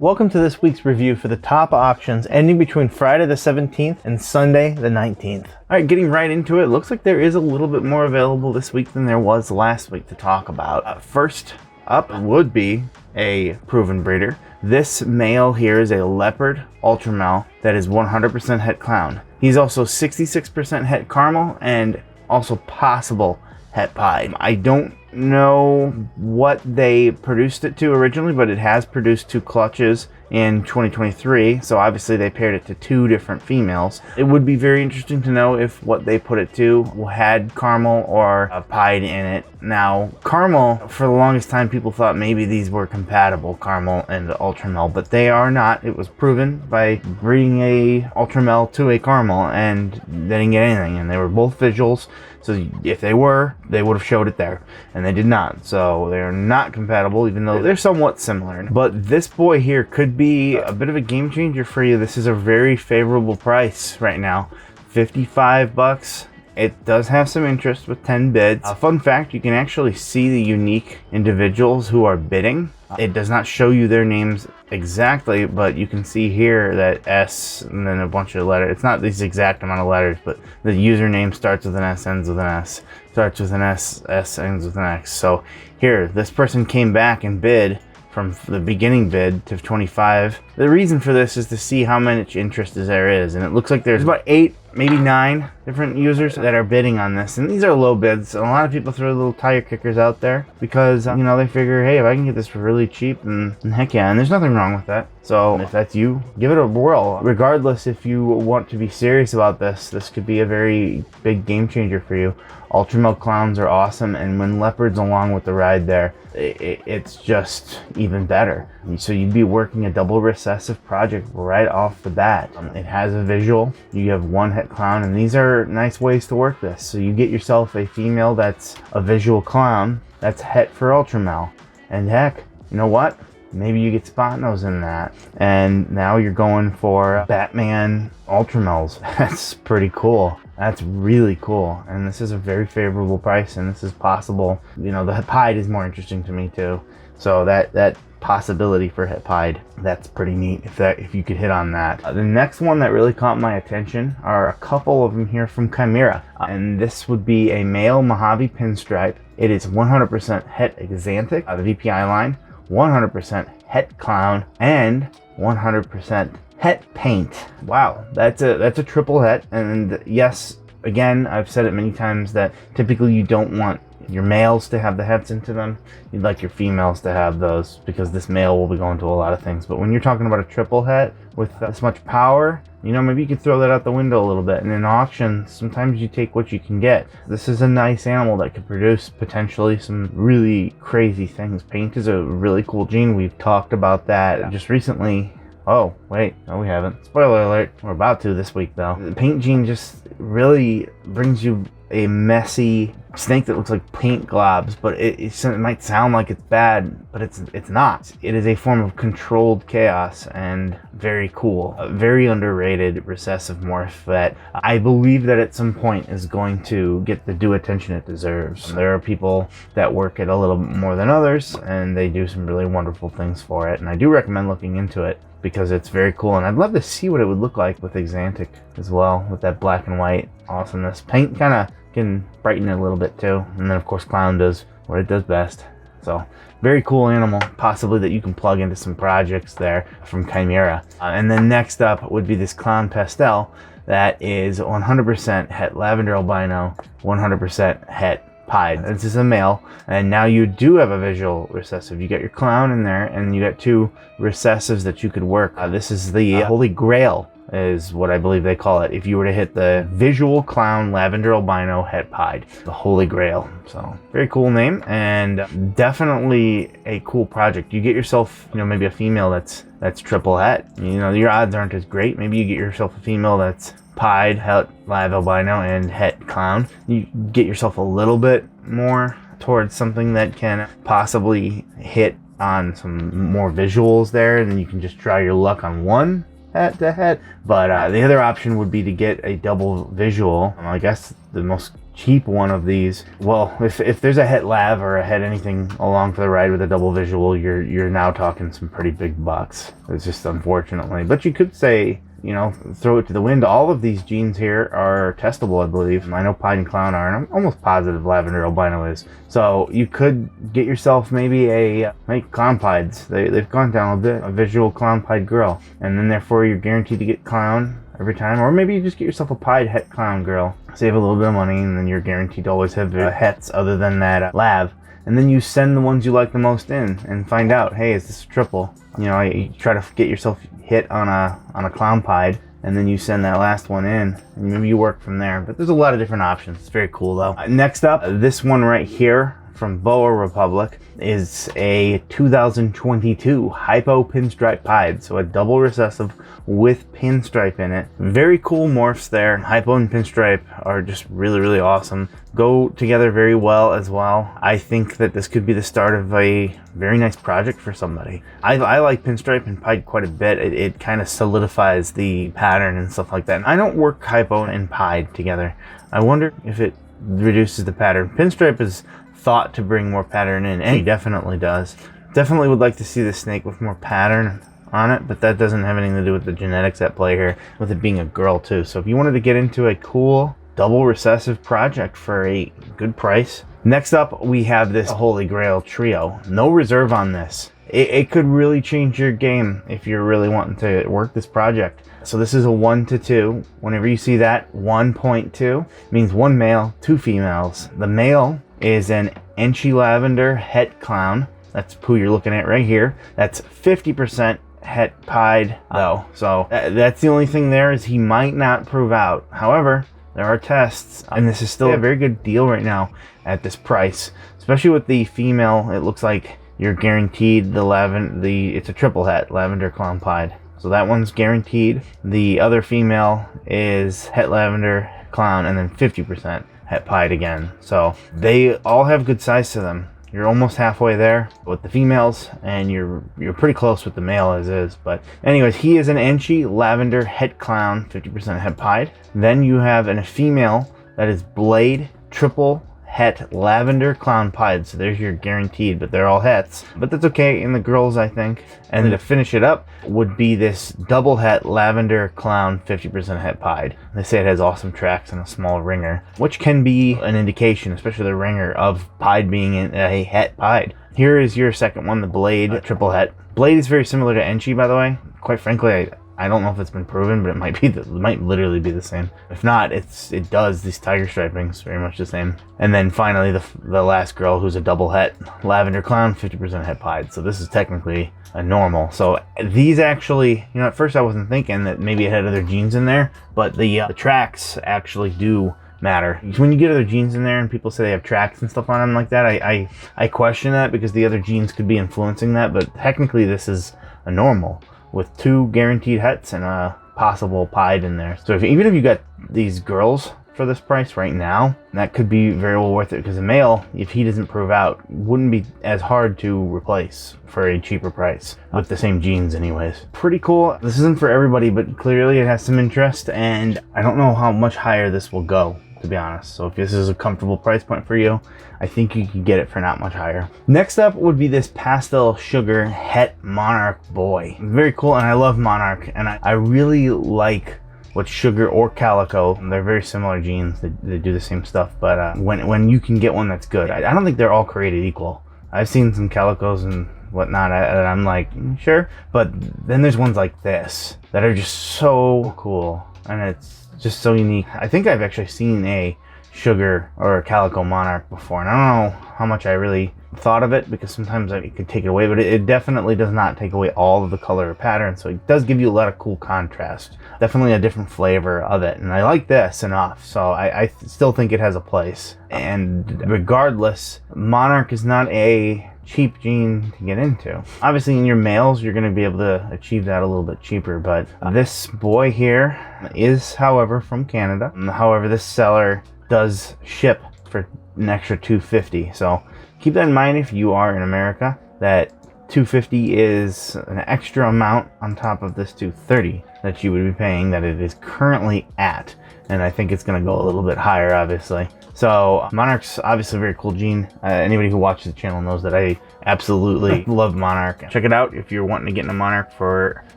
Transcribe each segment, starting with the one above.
Welcome to this week's review for the top auctions ending between Friday the 17th and Sunday the 19th. Alright, getting right into it, looks like there is a little bit more available this week than there was last week to talk about. First up would be a proven breeder. This male here is a Leopard Ultramel that is 100% het clown. He's also 66% het caramel and also possible het pied. I don't know what they produced it to originally, but it has produced 2 clutches in 2023, so obviously they paired it to 2 different females. It would be very interesting to know if what they put it to had caramel or a pied in it. Now, caramel, for the longest time people thought maybe these were compatible, caramel and Ultramel, but they are not. It was proven by breeding a Ultramel to a caramel and they didn't get anything, and they were both visuals. So if they were, they would have showed it there, and they did not. So they're not compatible, even though they're somewhat similar. But this boy here could be a bit of a game changer for you. This is a very favorable price right now, $55. It does have some interest with 10 bids. Fun fact, you can actually see the unique individuals who are bidding. It does not show you their names exactly, but you can see here that S and then a bunch of letters. It's not this exact amount of letters, but the username starts with an S, ends with an S, starts with an S, S ends with an X. So here, this person came back and bid from the beginning bid to 25. The reason for this is to see how much interest there is, and it looks like there's about 8, maybe 9 different users that are bidding on this, and these are low bids. A lot of people throw little tire kickers out there because you know, they figure, hey, if I can get this for really cheap, and heck yeah, and there's nothing wrong with that. So if that's you, give it a whirl. Regardless, if you want to be serious about this, this could be a very big game changer for you. Ultramel clowns are awesome, and when Leopard's along with the ride there, it's just even better. So you'd be working a double recessive project right off the bat. It has a visual. You have 1 het clown, and these are nice ways to work this. So you get yourself a female that's a visual clown that's het for Ultramel, and heck, you know what? Maybe you get spot nose in that, and now you're going for Batman Ultramels. That's pretty cool. That's really cool, and this is a very favorable price, and this is possible. You know, the pied is more interesting to me too, so that possibility for het pied, that's pretty neat if you could hit on that. The next one that really caught my attention are a couple of them here from Chimera, and this would be a male Mojave Pinstripe. It is 100% het Axanthic, the VPI line, 100% het clown, and 100% het paint. Wow, that's a triple het. And yes, again, I've said it many times that typically you don't want your males to have the hets into them. You'd like your females to have those, because this male will be going to a lot of things. But when you're talking about a triple het with this much power, you know, maybe you could throw that out the window a little bit. And in auctions, sometimes you take what you can get. This is a nice animal that could produce potentially some really crazy things. Paint is a really cool gene. We've talked about that just recently. Oh, wait, no, we haven't. Spoiler alert, we're about to this week though. The paint gene just really brings you a messy snake that looks like paint globs, but it might sound like it's bad, but it's not. It is a form of controlled chaos and very cool. A very underrated recessive morph that I believe that at some point is going to get the due attention it deserves. There are people that work it a little more than others, and they do some really wonderful things for it, and I do recommend looking into it because it's very cool, and I'd love to see what it would look like with Axanthic as well, with that black and white awesomeness. Paint kind of can brighten it a little bit too, and then of course clown does what it does best. So very cool animal, possibly that you can plug into some projects there from Chimera. And then next up would be this clown Pastel that is 100% het Lavender Albino, 100% het pied. This is a male, and now you do have a visual recessive. You got your clown in there, and you got 2 recessives that you could work. This is the Holy Grail, is what I believe they call it. If you were to hit the visual clown Lavender Albino het pied, the Holy Grail. So very cool name, and definitely a cool project. You get yourself, you know, maybe a female that's triple het. You know, your odds aren't as great. Maybe you get yourself a female that's pied, het, live albino, and het clown. You get yourself a little bit more towards something that can possibly hit on some more visuals there, and then you can just try your luck on one head to head. But the other option would be to get a double visual. I guess the most cheap one of these, well, if there's a het lav or a het anything along for the ride with a double visual, you're now talking some pretty big bucks. It's just unfortunately, but you could say, you know, throw it to the wind. All of these genes here are testable, I believe. I know Pied and Clown are, and I'm almost positive Lavender Albino is. So you could get yourself maybe a Clown Pieds. They've gone down a bit, a visual Clown Pied girl, and then therefore you're guaranteed to get Clown every time. Or maybe you just get yourself a Pied Het Clown girl, save a little bit of money, and then you're guaranteed to always have hets other than that lav. And then you send the ones you like the most in and find out, hey, is this a triple? You know, you try to get yourself hit on a Clown Pied, and then you send that last one in, and maybe you work from there. But there's a lot of different options. It's very cool though. Next up, this one right here from Boa Republic is a 2022 Hypo Pinstripe Pied, so a double recessive with Pinstripe in it. Very cool morphs there. Hypo and Pinstripe are just really, really awesome. Go together very well as well. I think that this could be the start of a very nice project for somebody. I like Pinstripe and Pied quite a bit. It kind of solidifies the pattern and stuff like that. And I don't work Hypo and Pied together. I wonder if it reduces the pattern. Pinstripe is thought to bring more pattern in, and he definitely does. Definitely would like to see the snake with more pattern on it, but that doesn't have anything to do with the genetics at play here, with it being a girl too. So if you wanted to get into a cool double recessive project for a good price. Next up, we have this Holy Grail trio. No reserve on this. It could really change your game if you're really wanting to work this project. So this is a 1 to 2. Whenever you see that 1.2 means 1 male, 2 females. The male is an Enchi Lavender Het Clown. That's who you're looking at right here. That's 50% Het Pied though. So that's the only thing there, is he might not prove out. However, there are tests, and this is still a very good deal right now at this price, especially with the female. It looks like you're guaranteed the it's a triple het Lavender Clown Pied. So that one's guaranteed. The other female is Het Lavender Clown, and then 50% Het Pied again. So they all have good size to them. You're almost halfway there with the females, and you're pretty close with the male as is. But anyways, he is an Enchi Lavender Het Clown, 50% Het Pied. Then you have a female that is Blade Triple Het Lavender Clown Pied. So there's your guaranteed, but they're all hets. But that's okay in the girls, I think. And then to finish it up would be this double het Lavender Clown, 50% Het Pied. They say it has awesome tracks and a small ringer, which can be an indication, especially the ringer, of Pied being in a het Pied. Here is your second one, the Blade Triple Het. Blade is very similar to Enchi, by the way. Quite frankly, I don't know if it's been proven, but it might literally be the same. If not, it does. These tiger stripings very much the same. And then finally, the last girl, who's a double het Lavender Clown, 50% Het Pied. So this is technically a normal. So these actually, you know, at first I wasn't thinking that maybe it had other genes in there, but the tracks actually do matter. When you get other genes in there and people say they have tracks and stuff on them like that, I question that, because the other genes could be influencing that. But technically, this is a normal, with 2 guaranteed hets and a possible Pied in there. So even if you got these girls for this price right now, that could be very well worth it, because a male, if he doesn't prove out, wouldn't be as hard to replace for a cheaper price with the same genes anyways. Pretty cool. This isn't for everybody, but clearly it has some interest, and I don't know how much higher this will go, to be honest. So if this is a comfortable price point for you, I think you can get it for not much higher. Next up would be this Pastel Sugar Het Monarch Boy. Very cool, and I love Monarch, and I really like what Sugar or Calico, they're very similar genes. They do the same stuff, but when you can get one that's good, I don't think they're all created equal. I've seen some Calicos and whatnot, and I'm like, sure, but then there's ones like this that are just so cool, and it's just so unique. I think I've actually seen a Sugar or a Calico Monarch before, and I don't know how much I really thought of it, because sometimes it could take it away, but it definitely does not take away all of the color or pattern, so it does give you a lot of cool contrast. Definitely a different flavor of it, and I like this enough, so I still think it has a place. And regardless, Monarch is not a cheap gene to get into. Obviously in your males you're going to be able to achieve that a little bit cheaper, but this boy here is, however, from Canada. However, this seller does ship for an extra $250, so keep that in mind if you are in America, that $250 is an extra amount on top of this $230. that you would be paying that it is currently at. And I think it's going to go a little bit higher, obviously. So Monarch's obviously a very cool gene. Anybody who watches the channel knows that I absolutely love Monarch. Check it out if you're wanting to get in a Monarch for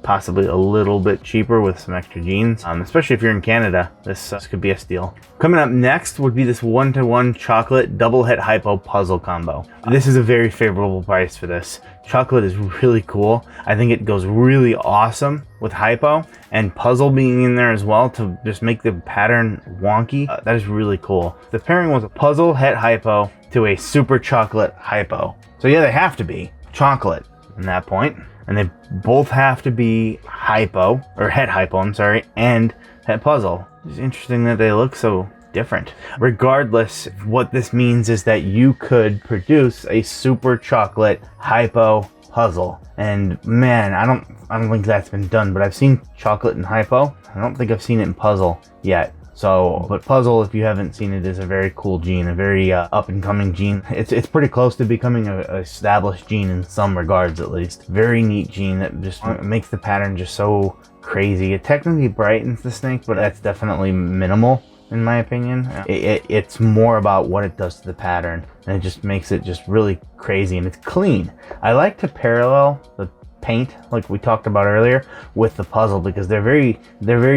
possibly a little bit cheaper with some extra genes. Especially if you're in Canada, this could be a steal. Coming up next would be this 1-to-1 chocolate double het hypo puzzle combo. This is a very favorable price for this. Chocolate is really cool. I think it goes really awesome with hypo, and puzzle being in there as well to just make the pattern wonky. That is really cool. The pairing was a puzzle het hypo to a super chocolate hypo. So yeah, they have to be chocolate at that point. And they both have to be hypo, or het hypo, I'm sorry, and het puzzle. It's interesting that they look so different. Regardless, what this means is that you could produce a super chocolate hypo puzzle. And man, I don't think that's been done, but I've seen chocolate in hypo. I don't think I've seen it in puzzle yet. So, but puzzle, if you haven't seen it, is a very cool gene, a very up and coming gene. It's pretty close to becoming an established gene in some regards, at least. Very neat gene that just makes the pattern just so crazy. It technically brightens the snake, but that's definitely minimal in my opinion. It's more about what it does to the pattern, and it just makes it just really crazy, and it's clean. I like to parallel the paint, like we talked about earlier, with the puzzle, because they're very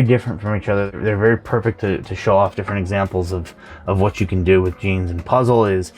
different from each other. They're very perfect to show off different examples of what you can do with genes. And puzzle is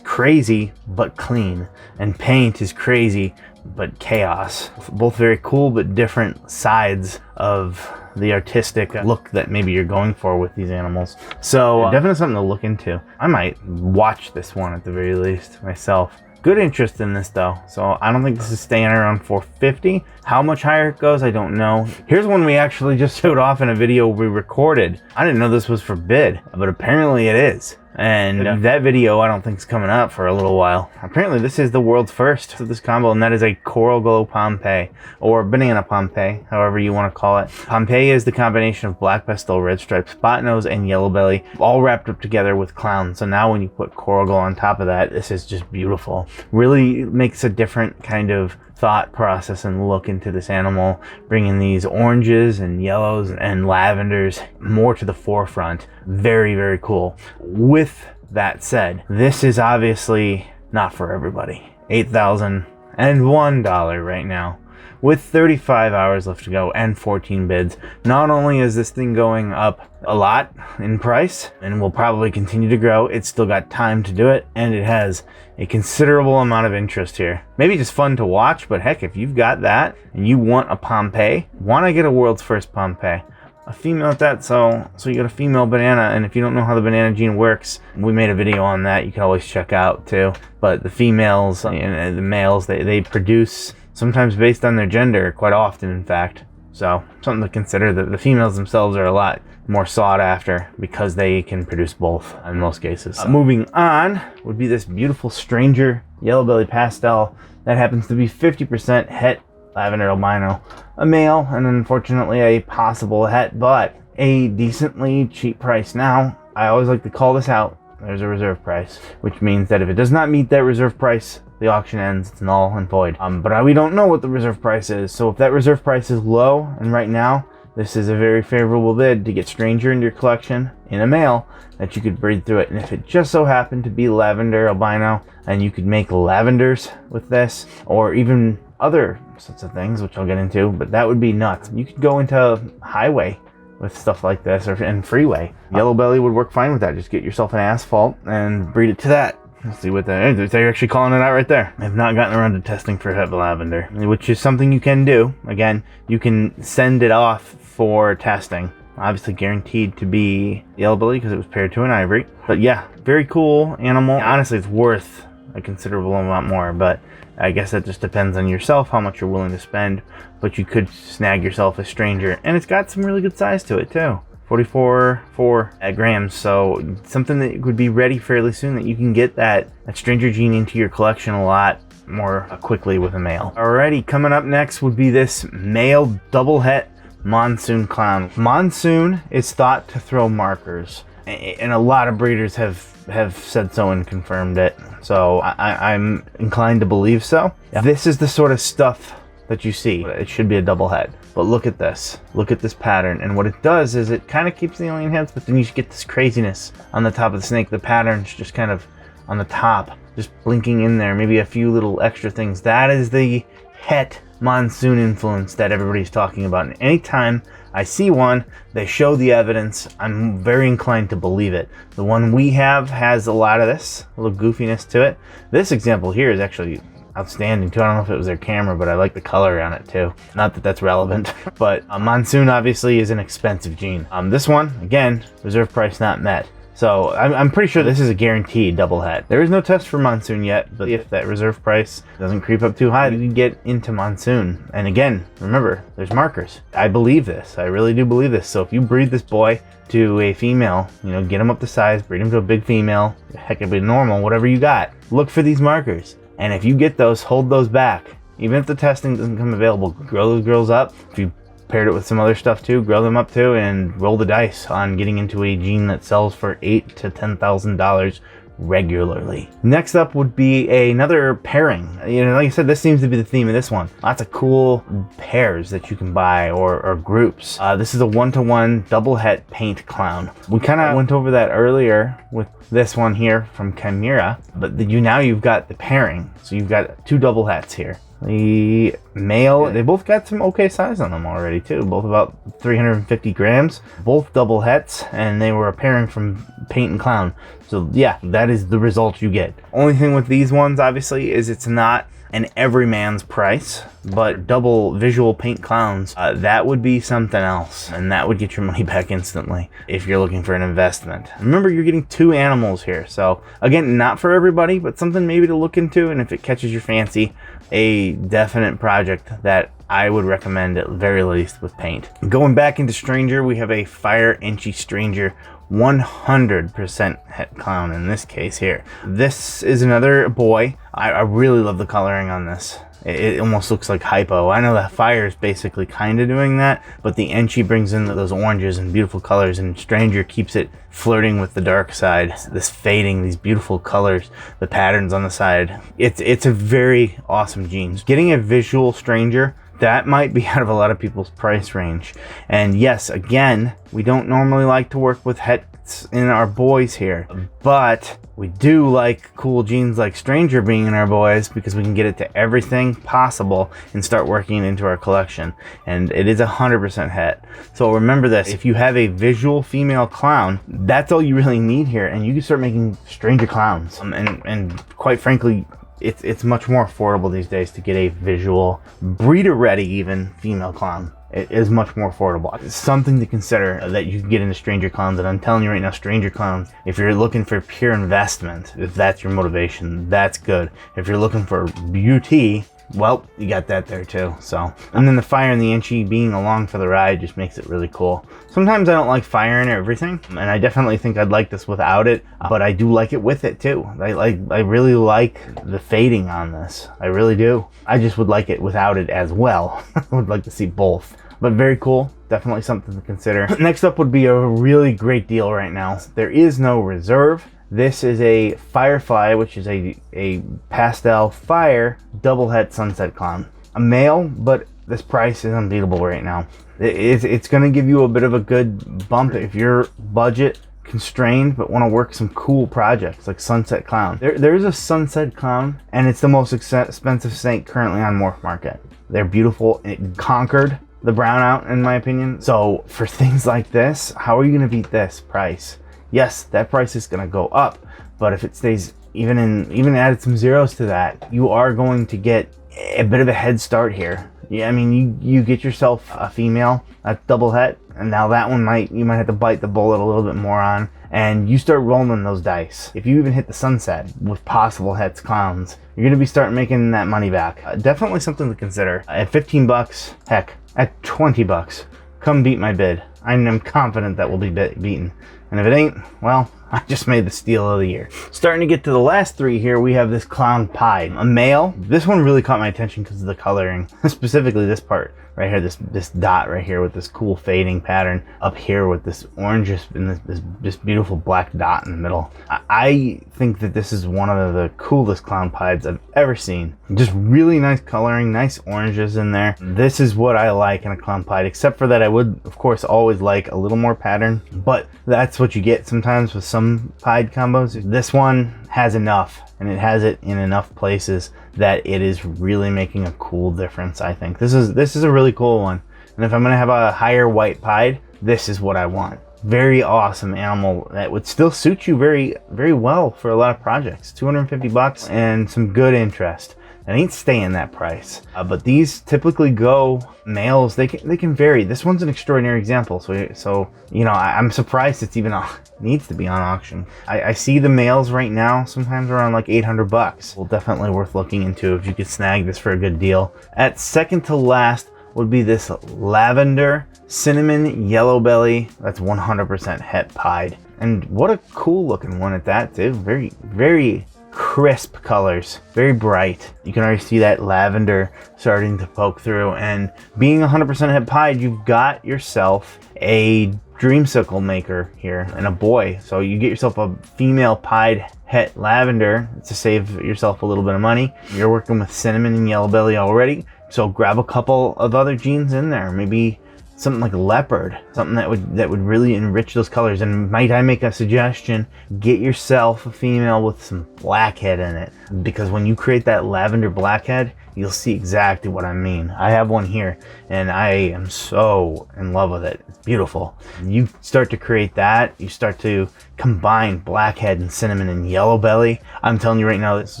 crazy but clean, and paint is crazy but chaos. Both very cool but different sides of the artistic look that maybe you're going for with these animals. So definitely something to look into. I might watch this one at the very least myself. Good interest in this though, so I don't think this is staying around 450. How much higher it goes, I don't know. Here's one we actually just showed off in a video we recorded. I didn't know this was for bid, but apparently it is. And that video I don't think is coming up for a little while. Apparently this is the world's first of this combo, and that is a Coral Glow Pompeii, or Banana Pompeii, however you want to call it. Pompeii is the combination of black pastel, red stripe, spot nose, and Yellowbelly, all wrapped up together with clown. So now when you put Coral Glow on top of that, this is just beautiful. Really makes a different kind of thought process and look into this animal, bringing these oranges and yellows and lavenders more to the forefront. Very, very cool. With that said, this is obviously not for everybody. $8,001 right now, with 35 hours left to go and 14 bids. Not only is this thing going up a lot in price and will probably continue to grow, it's still got time to do it, and it has a considerable amount of interest here. Maybe just fun to watch, but heck, if you've got that and you want a Pompeii, want to get a world's first Pompeii, a female at that, so you got a female banana. And if you don't know how the banana gene works, we made a video on that you can always check out too. But the females and the males, they produce sometimes based on their gender, quite often in fact. So something to consider, that the females themselves are a lot more sought after because they can produce both in most cases. Moving on would be this beautiful stranger Yellowbelly Pastel that happens to be 50% het Lavender Albino, a male, and unfortunately a possible het, but a decently cheap price. Now, I always like to call this out. There's a reserve price, which means that if it does not meet that reserve price, the auction ends. It's null and void. But we don't know what the reserve price is. So if that reserve price is low, and right now, this is a very favorable bid to get Stranger into your collection in a male that you could breed through it. And if it just so happened to be Lavender Albino, and you could make lavenders with this, or even other sorts of things, which I'll get into, but that would be nuts. You could go into highway with stuff like this, and freeway. Yellowbelly would work fine with that. Just get yourself an asphalt and breed it to that. Let's see what they're actually calling it out right there. I've not gotten around to testing for het lavender, which is something you can do. Again, you can send it off for testing. Obviously guaranteed to be Yellowbelly because it was paired to an ivory. But yeah, very cool animal. Honestly, it's worth a considerable amount more, but I guess that just depends on yourself, how much you're willing to spend. But you could snag yourself a stranger, and it's got some really good size to it too. 44.4 grams, so something that would be ready fairly soon, that you can get that stranger gene into your collection a lot more quickly with a male. Alrighty, coming up next would be this male double het Monsoon clown. Monsoon is thought to throw markers, and a lot of breeders have said so and confirmed it, so I'm inclined to believe so. Yeah. This is the sort of stuff that you see. It should be a double head. But look at this. Look at this pattern. And what it does is it kind of keeps the alien heads, but then you get this craziness on the top of the snake. The pattern's just kind of on the top, just blinking in there, maybe a few little extra things. That is the het monsoon influence that everybody's talking about. And anytime I see one, they show the evidence, I'm very inclined to believe it. The one we have has a lot of this, a little goofiness to it. This example here is actually outstanding too. I don't know if it was their camera, but I like the color on it too. Not that that's relevant, but Monsoon obviously is an expensive gene. This one, again, reserve price not met. So I'm pretty sure this is a guaranteed double het. There is no test for Monsoon yet, but if that reserve price doesn't creep up too high, you can get into Monsoon. And again, remember, there's markers. I believe this. I really do believe this. So if you breed this boy to a female, you know, get him up to size, breed him to a big female, heck, it'd be normal, whatever you got. Look for these markers. And if you get those, hold those back. Even if the testing doesn't come available, grow those girls up. If you paired it with some other stuff too, grow them up too, and roll the dice on getting into a gene that sells for $8,000 to $10,000 regularly. Next up would be another pairing. You know, like I said, this seems to be the theme of this one. Lots of cool pairs that you can buy or groups. This is a 1-to-1 double het paint clown. We kind of went over that earlier with this one here from Chimera, but now you've got the pairing. So you've got two double hets here. The male, they both got some okay size on them already too, both about 350 grams, both double hets, and they were a pairing from paint and clown. So yeah, that is the result you get. Only thing with these ones obviously is it's not an everyman's price, but double visual paint clowns, that would be something else, and that would get your money back instantly if you're looking for an investment. Remember, you're getting two animals here, so again, not for everybody, but something maybe to look into, and if it catches your fancy, a definite project that I would recommend at the very least with paint. Going back into Stranger, we have a Fire Enchi Stranger 100% het clown in this case here. This is another boy. I really love the coloring on this. It almost looks like Hypo. I know that Fire is basically kind of doing that, but the Enchi brings in those oranges and beautiful colors, and Stranger keeps it flirting with the dark side. This fading, these beautiful colors, the patterns on the side. It's a very awesome gene. Getting a visual Stranger, that might be out of a lot of people's price range. And yes, again, we don't normally like to work with hets in our boys here, but we do like cool genes like Stranger being in our boys because we can get it to everything possible and start working it into our collection. And it is 100% het. So remember this, if you have a visual female clown, that's all you really need here, and you can start making Stranger clowns. And quite frankly, it's much more affordable these days to get a visual, breeder ready even, female clown. It is much more affordable. It's something to consider that you can get into Stranger clowns, and I'm telling you right now, Stranger clowns, if you're looking for pure investment, if that's your motivation, that's good. If you're looking for beauty, well, you got that there too. So, and then the Fire and the Enchi being along for the ride just makes it really cool. Sometimes I don't like Fire in everything, and I definitely think I'd like this without it, but I do like it with it too. I really like the fading on this. I really do. I just would like it without it as well. I would like to see both. But very cool, definitely something to consider. Next up would be a really great deal right now. There is no reserve. This is a Firefly, which is a pastel fire double het sunset clown. A male, but this price is unbeatable right now. It's going to give you a bit of a good bump if you're budget constrained but want to work some cool projects like Sunset Clown. There's a Sunset Clown, and it's the most expensive snake currently on Morphmarket. They're beautiful. It conquered the brownout, in my opinion. So for things like this, how are you going to beat this price? Yes, that price is going to go up, but if it stays even added some zeros to that, you are going to get a bit of a head start here. Yeah, I mean, you get yourself a female, a double het, and now that one you might have to bite the bullet a little bit more on, and you start rolling those dice. If you even hit the sunset with possible hets clowns, you're going to be starting making that money back. Definitely something to consider. At 15 bucks, heck, at 20 bucks, come beat my bid. I'm confident that will be beaten. And if it ain't, well, I just made the steal of the year. Starting to get to the last three here, we have this clown pied, a male. This one really caught my attention because of the coloring, specifically this part right here, this dot right here with this cool fading pattern up here with this orange and this beautiful black dot in the middle. I think that this is one of the coolest clown pieds I've ever seen. Just really nice coloring, nice oranges in there. This is what I like in a clown pied, except for that I would, of course, always like a little more pattern, but that's what you get sometimes with some pied combos. This one has enough, and it has it in enough places that it is really making a cool difference. I think this is a really cool one, and if I'm gonna have a higher white pied, this is what I want. Very awesome animal that would still suit you very, very well for a lot of projects. 250 bucks and some good interest. It ain't staying that price, but these typically go males. They can vary. This one's an extraordinary example. So you know, I'm surprised it's even needs to be on auction. I see the males right now sometimes around like 800 bucks. Well, definitely worth looking into if you could snag this for a good deal. At second to last would be this Lavender Cinnamon Yellowbelly. That's 100% het pied, and what a cool looking one at that too. Very, very crisp colors, very bright. You can already see that lavender starting to poke through, and being 100% het pied, you've got yourself a dreamsicle maker here and a boy. So you get yourself a female pied het lavender to save yourself a little bit of money. You're working with cinnamon and Yellowbelly already, so grab a couple of other genes in there, maybe something like Leopard, something that would really enrich those colors. And might I make a suggestion? Get yourself a female with some blackhead in it, because when you create that lavender blackhead, you'll see exactly what I mean. I have one here, and I am so in love with it. It's beautiful. You start to create that, you start to combine blackhead and cinnamon and Yellowbelly. I'm telling you right now, this is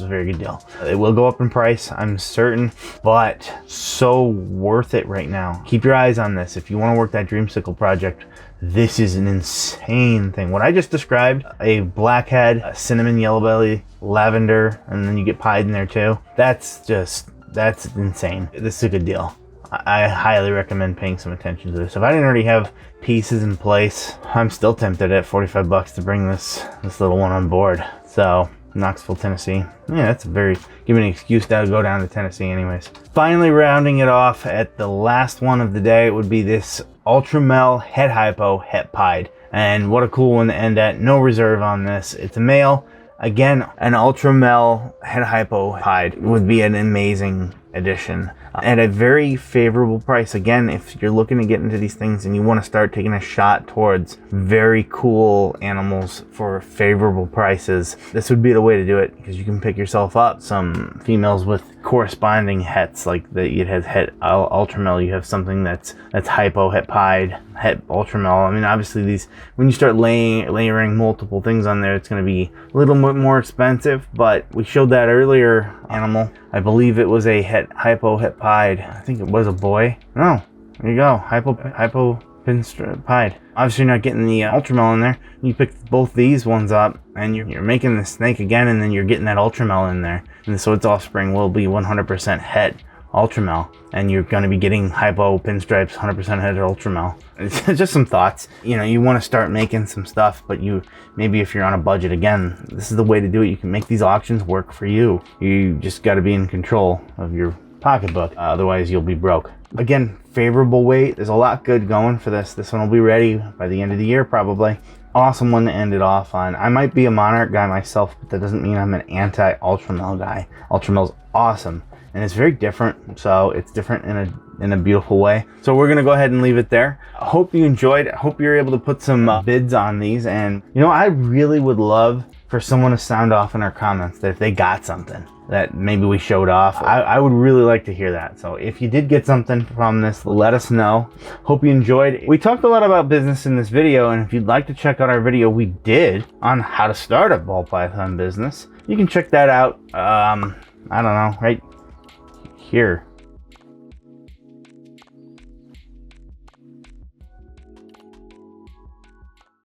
a very good deal. It will go up in price, I'm certain, but so worth it right now. Keep your eyes on this. If you want to work that dreamsicle project, this is an insane thing. What I just described, a blackhead, a cinnamon, Yellowbelly, lavender, and then you get pied in there too. That's insane. This is a good deal. I highly recommend paying some attention to this. If I didn't already have pieces in place, I'm still tempted at 45 bucks to bring this little one on board. So Knoxville, Tennessee. Yeah, that's give me an excuse now to go down to Tennessee anyways. Finally, rounding it off at the last one of the day, it would be this Ultramel Het Hypo Het Pied. And what a cool one to end at. No reserve on this. It's a male. Again, an Ultramel Het Hypo Pied would be an amazing addition at a very favorable price. Again, if you're looking to get into these things and you want to start taking a shot towards very cool animals for favorable prices, this would be the way to do it, because you can pick yourself up some females with corresponding hets, like you have het Ultramel, you have something that's Hypo Het Pied, het Ultramel. I mean, obviously these, when you start layering multiple things on there, it's going to be a little bit more expensive, but we showed that earlier animal. I believe it was a Hypo Het Pied. I think it was a boy. No, there you go. Hypo Pinstripe pied. Obviously, you're not getting the Ultramel in there. You pick both these ones up, and you're making the snake again, and then you're getting that Ultramel in there. And so its offspring will be 100% het Ultramel, and you're going to be getting Hypo Pinstripes 100% het Ultramel. It's just some thoughts. You know, you want to start making some stuff, but maybe if you're on a budget, again, this is the way to do it. You can make these auctions work for you. You just got to be in control of your pocketbook, otherwise you'll be broke. Again, favorable weight. There's a lot good going for this. This one will be ready by the end of the year probably. Awesome one to end it off on. I might be a Monarch guy myself, but that doesn't mean I'm an anti-Ultramel guy. Ultramel's awesome, and it's very different. So it's different in a beautiful way. So we're gonna go ahead and leave it there. I hope you enjoyed. I hope you're able to put some bids on these. And you know, I really would love for someone to sound off in our comments that if they got something that maybe we showed off. I would really like to hear that. So if you did get something from this, let us know. Hope you enjoyed. We talked a lot about business in this video, and if you'd like to check out our video we did on how to start a ball python business, you can check that out. I don't know, right here.